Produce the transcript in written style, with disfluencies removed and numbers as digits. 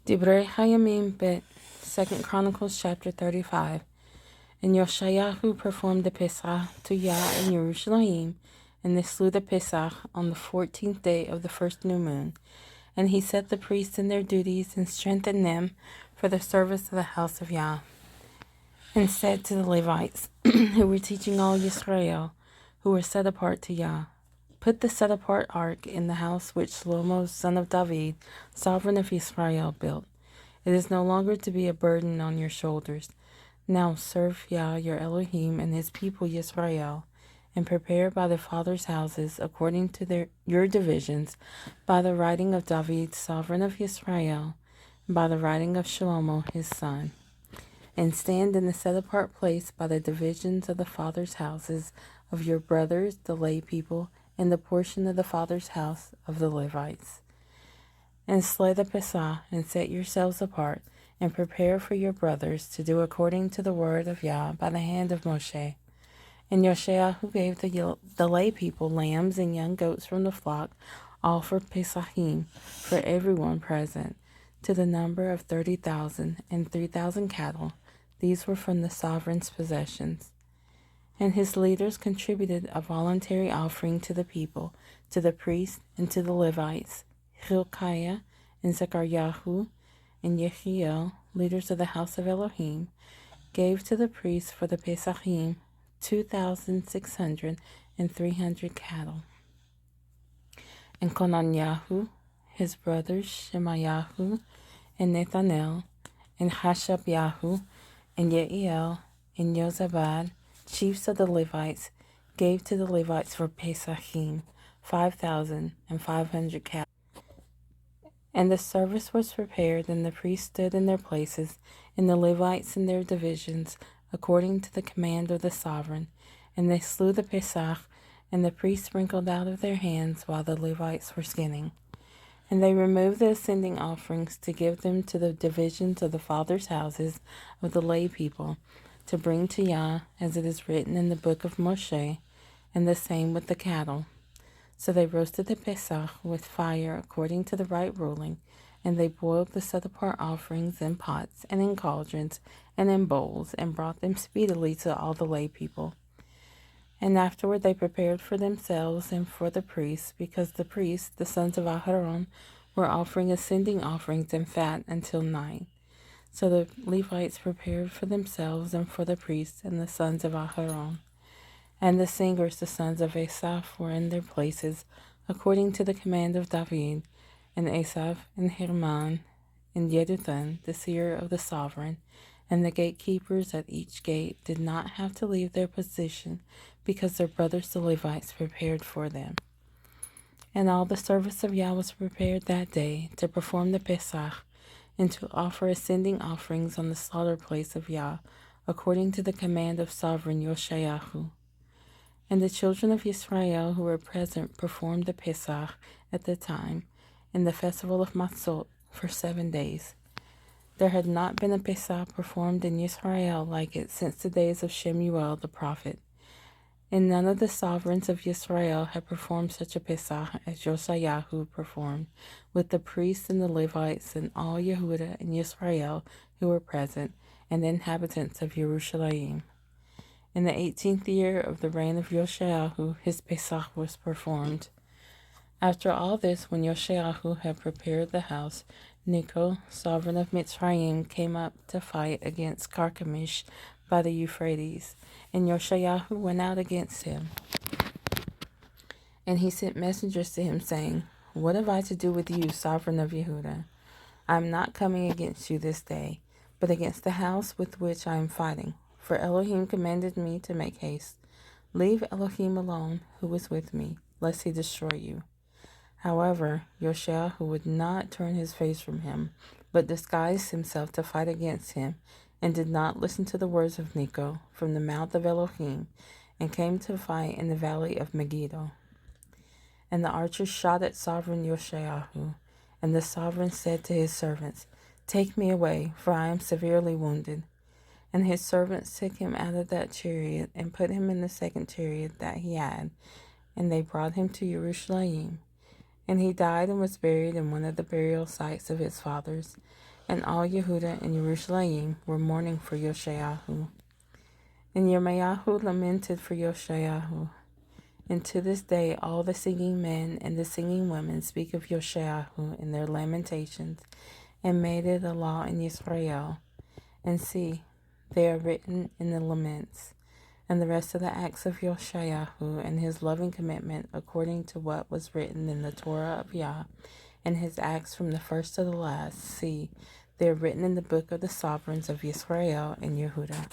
Dibre haYamim bet 2 Chronicles Chapter 35. And Yoshayahu performed the Pesach to Yah in Jerusalem, and they slew the Pesach on the 14th day of the first new moon. And he set the priests in their duties and strengthened them for the service of the house of Yah. And said to the Levites, who were teaching all Yisrael, who were set apart to Yah, put the set-apart ark in the house which Shlomo, son of David, sovereign of Israel, built. It is no longer to be a burden on your shoulders. Now serve Yah your Elohim and his people Yisrael, and prepare by the fathers' houses according to your divisions, by the writing of David, sovereign of Israel, and by the writing of Shlomo his son. And stand in the set-apart place by the divisions of the fathers' houses of your brothers, the lay people, and the portion of the father's house of the Levites. And slay the Pesach, and set yourselves apart, and prepare for your brothers to do according to the word of Yah by the hand of Moshe. And Yoshayahu gave the lay people lambs and young goats from the flock, all for Pesachim, for everyone present, to the number of 30,000, and 3,000 cattle. These were from the sovereign's possessions. And his leaders contributed a voluntary offering to the people, to the priests, and to the Levites. Hilkiah and Zechariah and Yehiel, leaders of the house of Elohim, gave to the priests for the Pesachim 2,600 and 300 cattle. And Conaniah, his brothers Shemayahu and Nethanel, and Hashabyahu, and Yeiel, and Yozabad, chiefs of the Levites, gave to the Levites for Pesachim 5,500 cattle. And the service was prepared, and the priests stood in their places, and the Levites in their divisions, according to the command of the sovereign. And they slew the Pesach, and the priests sprinkled out of their hands while the Levites were skinning. And they removed the ascending offerings to give them to the divisions of the fathers' houses of the lay people, to bring to Yah, as it is written in the book of Moshe, and the same with the cattle. So they roasted the Pesach with fire according to the right ruling, and they boiled the set-apart offerings in pots and in cauldrons and in bowls, and brought them speedily to all the lay people. And afterward they prepared for themselves and for the priests, because the priests, the sons of Aharon, were offering ascending offerings and fat until night. So the Levites prepared for themselves and for the priests and the sons of Aharon. And the singers, the sons of Asaph, were in their places, according to the command of David, and Asaph, and Herman, and Yeduthan, the seer of the sovereign, and the gatekeepers at each gate did not have to leave their position, because their brothers the Levites prepared for them. And all the service of Yah was prepared that day to perform the Pesach, and to offer ascending offerings on the slaughter place of Yah, according to the command of sovereign Yoshayahu. And the children of Israel who were present performed the Pesach at the time, in the festival of Matzot, for 7 days. There had not been a Pesach performed in Israel like it since the days of Shemuel the prophet. And none of the sovereigns of Israel had performed such a Pesach as Josiah performed, with the priests and the Levites and all Yehuda and Israel who were present, and the inhabitants of Jerusalem. In the 18th year of the reign of Yoshayahu, his Pesach was performed. After all this, when Yoshayahu had prepared the house, Necho, sovereign of Mitzrayim, came up to fight against Carchemish by the Euphrates, and Yoshayahu went out against him. And he sent messengers to him, saying, What have I to do with you, sovereign of Yehuda? I am not coming against you this day, but against the house with which I am fighting. For Elohim commanded me to make haste. Leave Elohim alone, who is with me, lest he destroy you. However, Yoshayahu would not turn his face from him, but disguised himself to fight against him, and did not listen to the words of Necho from the mouth of Elohim, and came to fight in the valley of Megiddo. And the archers shot at sovereign Yoshayahu, and the sovereign said to his servants, Take me away, for I am severely wounded. And his servants took him out of that chariot, and put him in the second chariot that he had, and they brought him to Jerusalem. And he died and was buried in one of the burial sites of his fathers. And all Yehuda and Jerusalem were mourning for Yoshayahu. And Yirmiyahu lamented for Yoshayahu. And to this day all the singing men and the singing women speak of Yoshayahu in their lamentations, and made it a law in Israel. And see, they are written in the laments, and the rest of the acts of Yoshayahu, and his loving commitment according to what was written in the Torah of Yah, and his acts from the first to the last. See, they are written in the book of the sovereigns of Israel and Yehuda.